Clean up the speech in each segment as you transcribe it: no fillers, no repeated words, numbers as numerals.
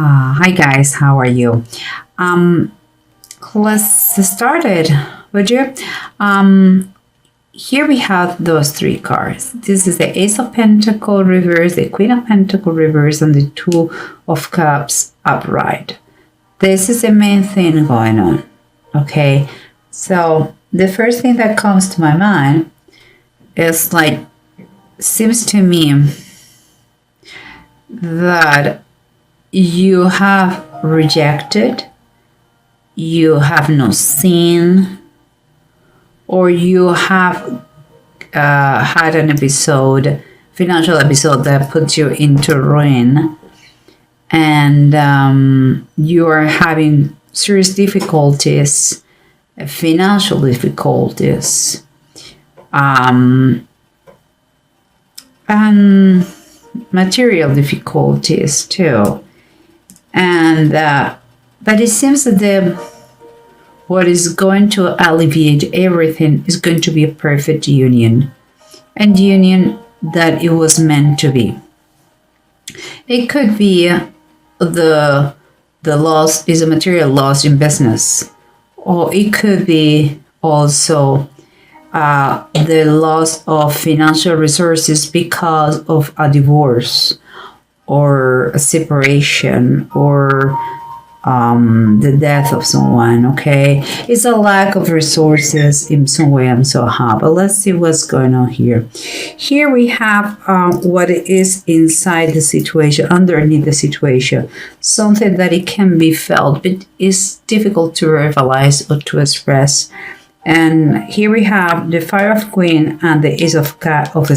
Hi guys, how are you? Um, let's start it, would you? Here we have those three cards. This is the Ace of Pentacle reverse, the Queen of Pentacle reverse, and the Two of Cups upright. This is the main thing going on. Okay, so the first thing that comes to my mind is seems to me that you have rejected, you have not seen, or you have had an financial episode that put you into ruin, and you are having serious difficulties, financial difficulties, and material difficulties too. And but it seems that what is going to alleviate everything is going to be a perfect union, and union that it was meant to be. It could be the loss is a material loss in business, or it could be also the loss of financial resources because of a divorce or a separation or the death of someone. Okay, it's a lack of resources in some way and somehow. But let's see what's going on here. Here we have what is inside the situation, underneath the situation, something that it can be felt, but is difficult to verbalize or to express. And here we have the Fire of Queen and the Ace of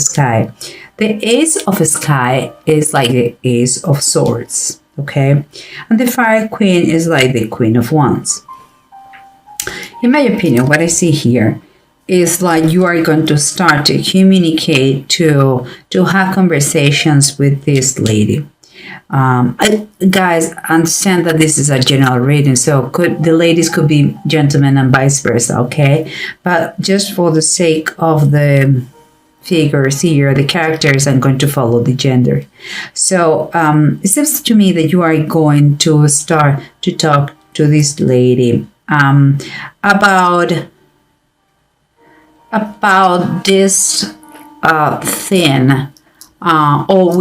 Sky. The Ace of Sky is like the Ace of Swords, okay? And the Fire Queen is like the Queen of Wands. In my opinion, what I see here is like you are going to start to communicate, to have conversations with this lady. Guys, understand that this is a general reading, so the ladies could be gentlemen and vice versa, okay? But just for the sake of the figures here, the characters, I'm going to follow the gender. So it seems to me that you are going to start to talk to this lady about this thing, or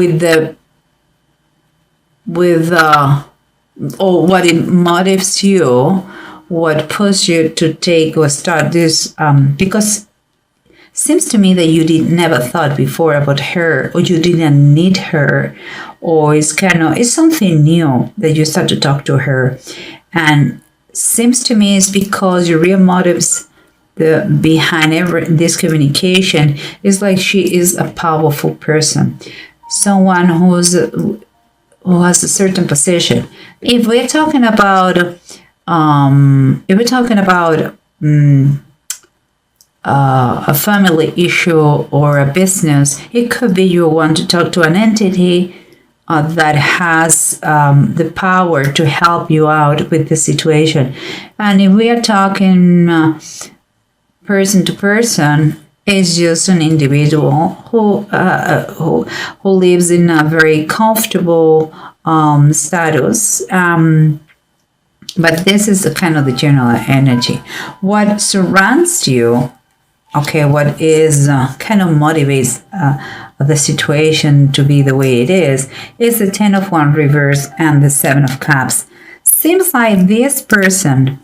or what it motivates you, what pushes you to take or start this, because seems to me that you never thought before about her, or you didn't need her, or it's something new that you start to talk to her. And seems to me it's because your real motives behind this communication is like she is a powerful person, someone who has a certain position. If we're talking about a family issue or a business, it could be you want to talk to an entity that has the power to help you out with the situation. And if we are talking person to person, it's just an individual who lives in a very comfortable status. But this is the kind of the general energy. What surrounds you, okay, what is kind of motivates the situation to be the way it is the Ten of Wands reverse and the Seven of Cups. Seems like this person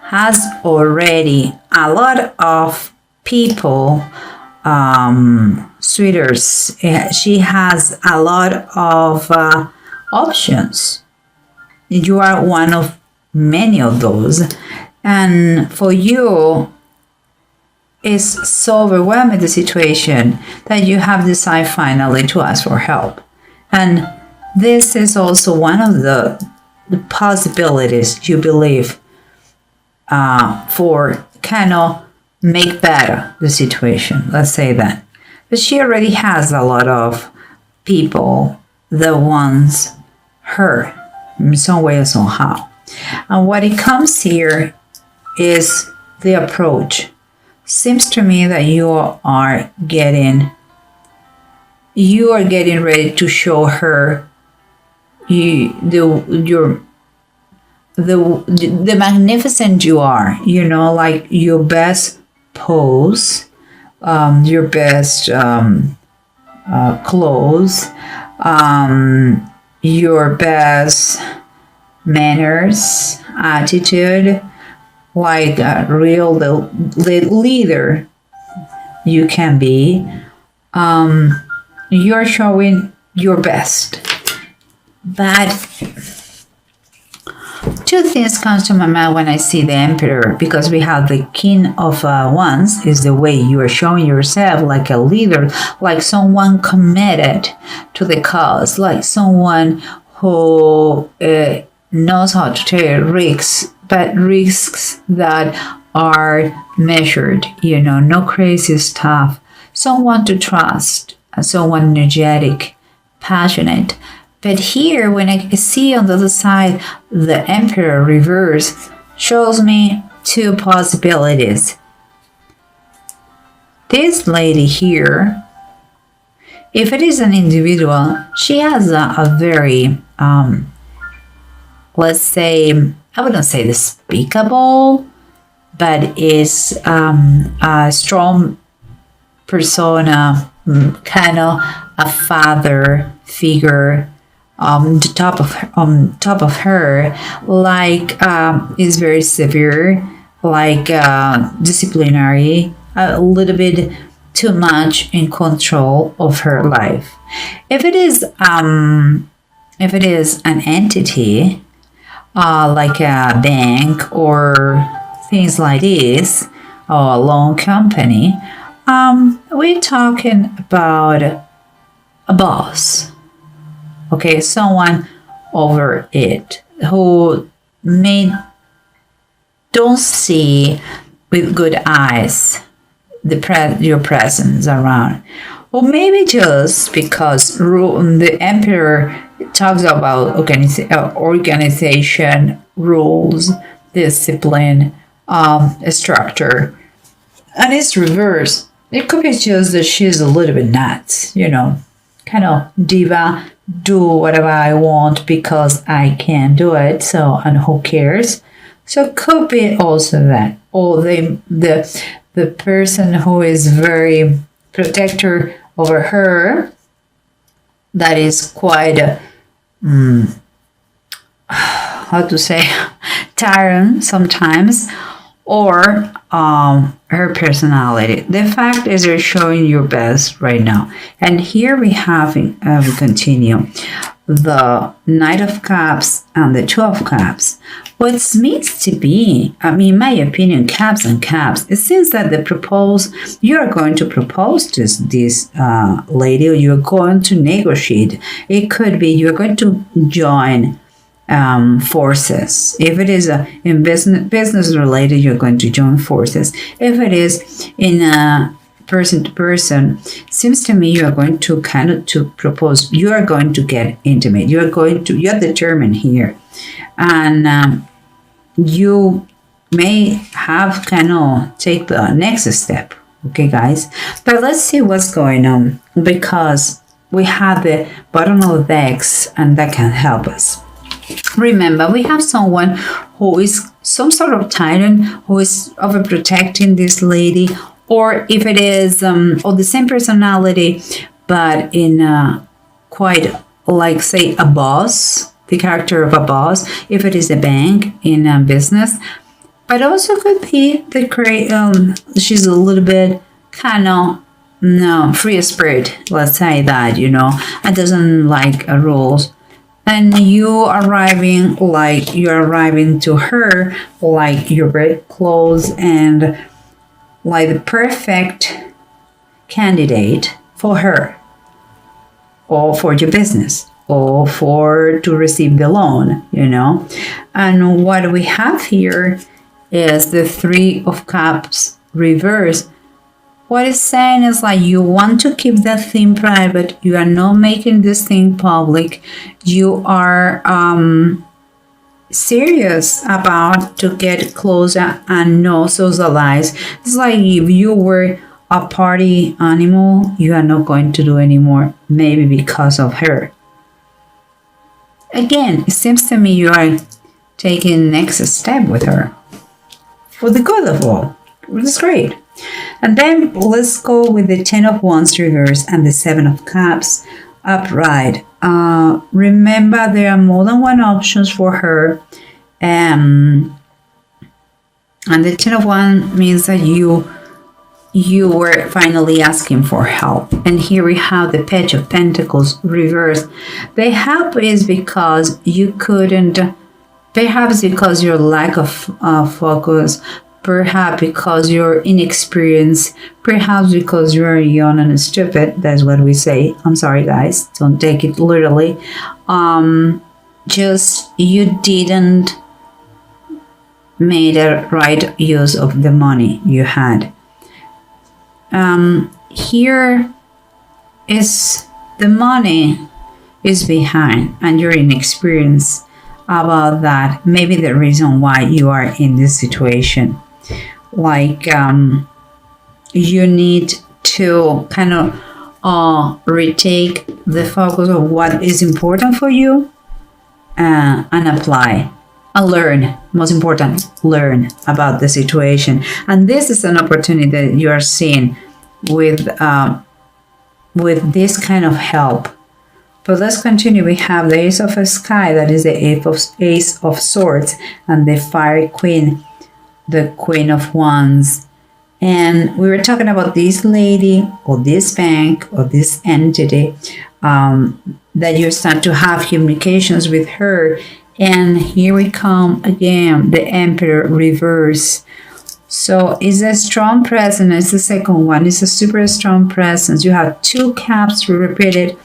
has already a lot of people, suitors. She has a lot of options. You are one of many of those. And for you, it's so overwhelming the situation that you have decided finally to ask for help. And this is also one of the possibilities you believe for kind of make better the situation, let's say that. But she already has a lot of people that wants her in some way or somehow. And what it comes here is the approach. Seems to me that you are getting ready to show her the magnificent you are, like your best pose, your best clothes, your best manners, attitude, like a real leader you can be. You're showing your best. But two things comes to my mind when I see the Emperor, because we have the King of Wands is the way you are showing yourself, like a leader, like someone committed to the cause, like someone who knows how to take risks, but risks that are measured, no crazy stuff. Someone to trust, someone energetic, passionate. But here, when I see on the other side, the Emperor reverse shows me two possibilities. This lady here, if it is an individual, she has a very, let's say, I wouldn't say despicable, but is a strong persona, kind of a father figure. Top of her, like is very severe, like disciplinary, a little bit too much in control of her life. If it is an entity, like a bank or things like this, or a loan company, we're talking about a boss. Okay, someone over it who don't see with good eyes your presence around, or maybe just because the Emperor talks about organization, rules, discipline, structure, and it's reverse. It could be just that she's a little bit nuts, kind of diva. Do whatever I want because I can do it. So, and who cares? So it could be also that, or the person who is very protector over her, that is quite how to say, tyrant sometimes, or her personality. The fact is you're showing your best right now. And here we continue the Knight of Cups and the Two of Cups. What means to be, in my opinion, Cups and Cups, it seems that you are going to propose to this lady, or you're going to negotiate. It could be you're going to join forces. If it is in business related, you're going to join forces. If it is in person to person, seems to me you are going to to propose. You are going to get intimate. You're determined here, and you may have take the next step. Okay, guys, but let's see what's going on, because we have the bottom of the decks, and that can help us. Remember, we have someone who is some sort of tyrant, who is overprotecting this lady, or if it is of the same personality, but in quite like, say, a boss, the character of a boss, if it is a bank in a business. But also could be she's a little bit free spirit, let's say that, and doesn't like rules. And you're arriving to her like your red clothes and like the perfect candidate for her, or for your business, or to receive the loan, And what we have here is the Three of Cups reverse. What it's saying is like you want to keep that thing private. You are not making this thing public. You are serious about to get closer and not socialize. It's like if you were a party animal, you are not going to do anymore, maybe because of her. again, it seems to me you are taking next step with her for the good of all. That's great. And then let's go with the 10 of Wands reverse and the 7 of Cups upright. Remember, there are more than one options for her. And the 10 of Wands means that you were finally asking for help. And here we have the Page of Pentacles reversed. The help is because you couldn't, perhaps because your lack of focus, perhaps because you're inexperienced, perhaps because you're young and stupid. That's what we say. I'm sorry, guys. Don't take it literally. Just you didn't made a right use of the money you had. Here is the money is behind and you're inexperienced about that. Maybe the reason why you are in this situation. Like you need to kind of retake the focus of what is important for you and apply and learn. Most important, learn about the situation. And this is an opportunity that you are seeing with this kind of help. But let's continue. We have the Ace of Sky, that is the Ace of Swords, and the Fire Queen, the Queen of Wands. And we were talking about this lady or this bank or this entity that you start to have communications with her. And here we come again, the Emperor reverse. So it's a strong presence. It's the second one. It's a super strong presence. You have 2 Cups repeated,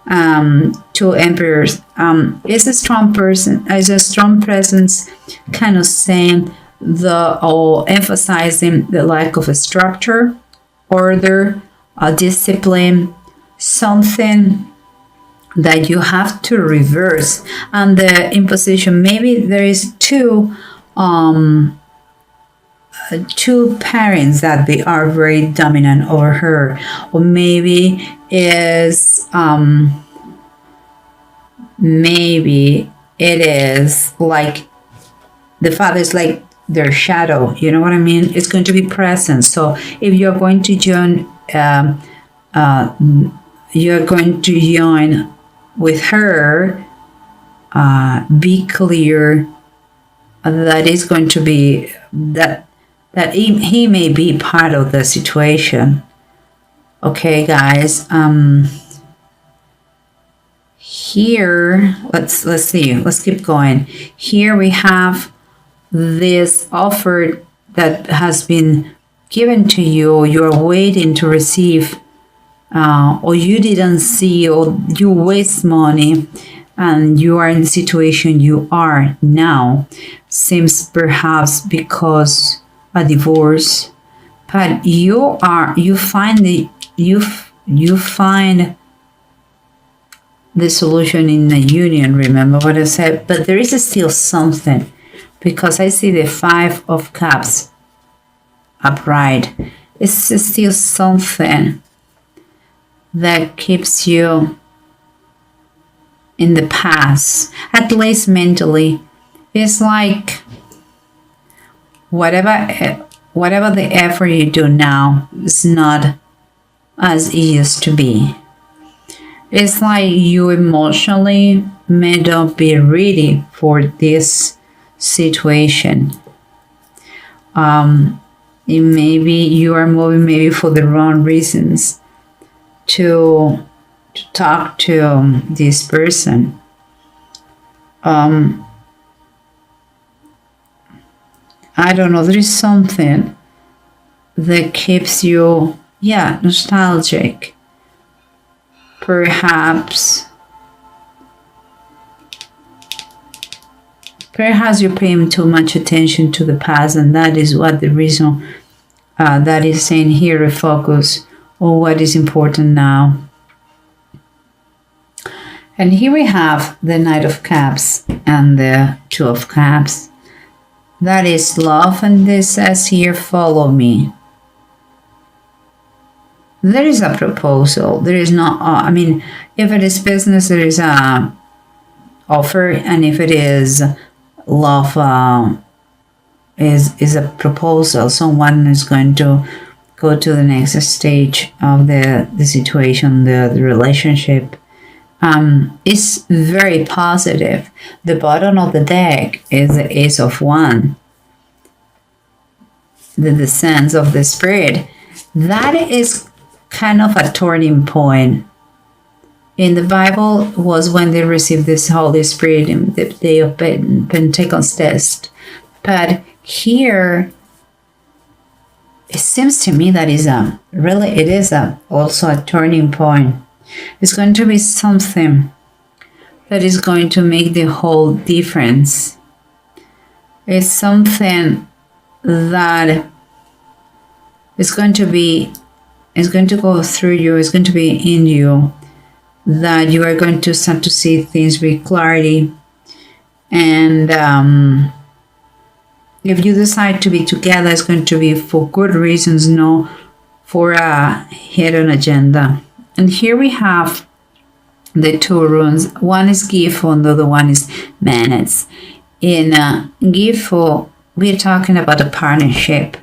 2 Emperors. It's a strong person. It's a strong presence, kind of saying or emphasizing the lack of a structure, order, discipline, something that you have to reverse. And the imposition, maybe there is two parents that they are very dominant over her, or maybe maybe it is like the father is like their shadow, you know what I mean? It's going to be present. So if you're going to join with her, be clear that is going to be that he may be part of the situation. Okay, guys. Here, let's see. Let's keep going. Here we have this offer that has been given to you. You're waiting to receive, or you didn't see, or you waste money, and you are in the situation you are now. Seems perhaps because a divorce, but you find the solution in the union. Remember what I said? But there is still something, because I see the 5 of Cups upright. It's still something that keeps you in the past, at least mentally. It's like whatever the effort you do now is not as it used to be. It's like you emotionally may not be ready for this situation. Maybe you are moving maybe for the wrong reasons to talk to this person. I don't know, there is something that keeps you, nostalgic. Perhaps you're paying too much attention to the past, and that is what the reason that is saying here, refocus on what is important now. And here we have the Knight of Cups and the 2 of Cups. That is love, and this says here, follow me. There is a proposal. There is not, if it is business, there is a offer, and if it is love, is a proposal, someone is going to go to the next stage of the situation, the relationship, is very positive. The bottom of the deck is the Ace of Wands, the descent of the Spirit. That is kind of a turning point. In the Bible was when they received this Holy Spirit in the day of Pentecost. But here, it seems to me that it is also a turning point. It's going to be something that is going to make the whole difference. It's something that is going to go through you, it's going to be in you, that you are going to start to see things with clarity. And if you decide to be together, it's going to be for good reasons, no for a hidden agenda. And here we have the two runes. One is Gifu and the other one is Manets. In Gifu, we're talking about a partnership.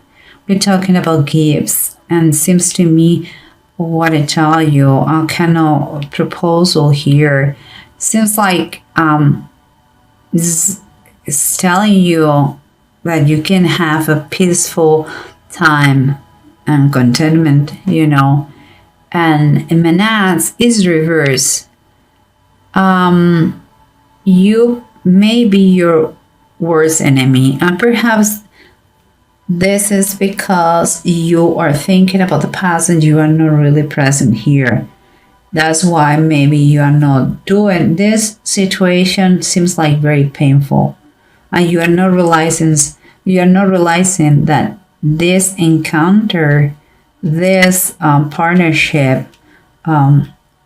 We're talking about gifts. And it seems to me, what I tell you, a kind of proposal here seems like it's telling you that you can have a peaceful time and contentment, And in Manats is reverse. You may be your worst enemy, and perhaps this is because you are thinking about the past and you are not really present here. That's why maybe you are not doing this. Situation seems like very painful, and you are not realizing that this encounter, this partnership,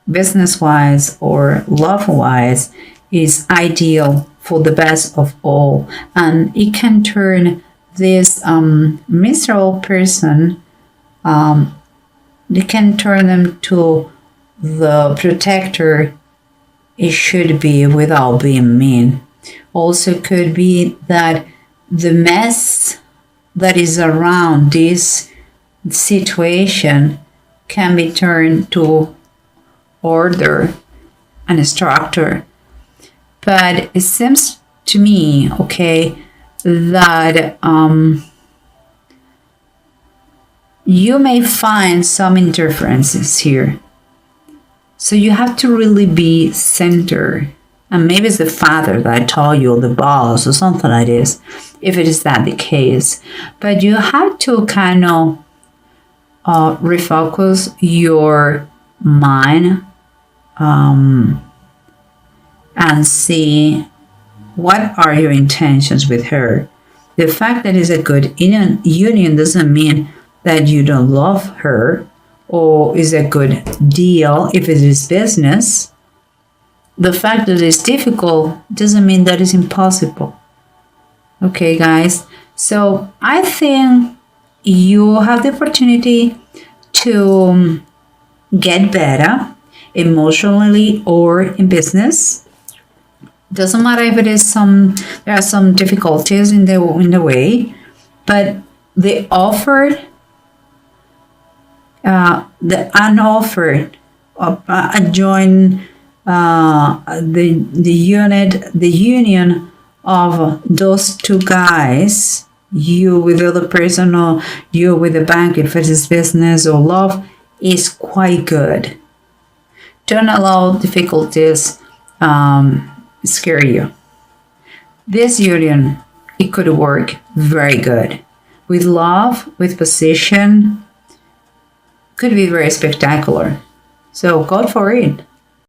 business-wise or love-wise, is ideal for the best of all, and it can turn this miserable person, it can turn them to the protector it should be without being mean. Also could be that the mess that is around this situation can be turned to order and structure. But it seems to me, that you may find some interferences here. So you have to really be centered. And maybe it's the father that I told you, or the boss, or something like this, if it is that the case. But you have to kind of refocus your mind and see what are your intentions with her. The fact that it's a good union doesn't mean that you don't love her or is a good deal if it is business. The fact that it's difficult doesn't mean that it's impossible. Okay, guys. So I think you have the opportunity to get better emotionally or in business. Doesn't matter if it is there are some difficulties in the way, but the offered, the unoffered, join the union of those two guys, you with the other person or you with the bank, if it is business or love, is quite good. Don't allow difficulties scare you. This union, it could work very good. With love, with position, could be very spectacular. So go for it.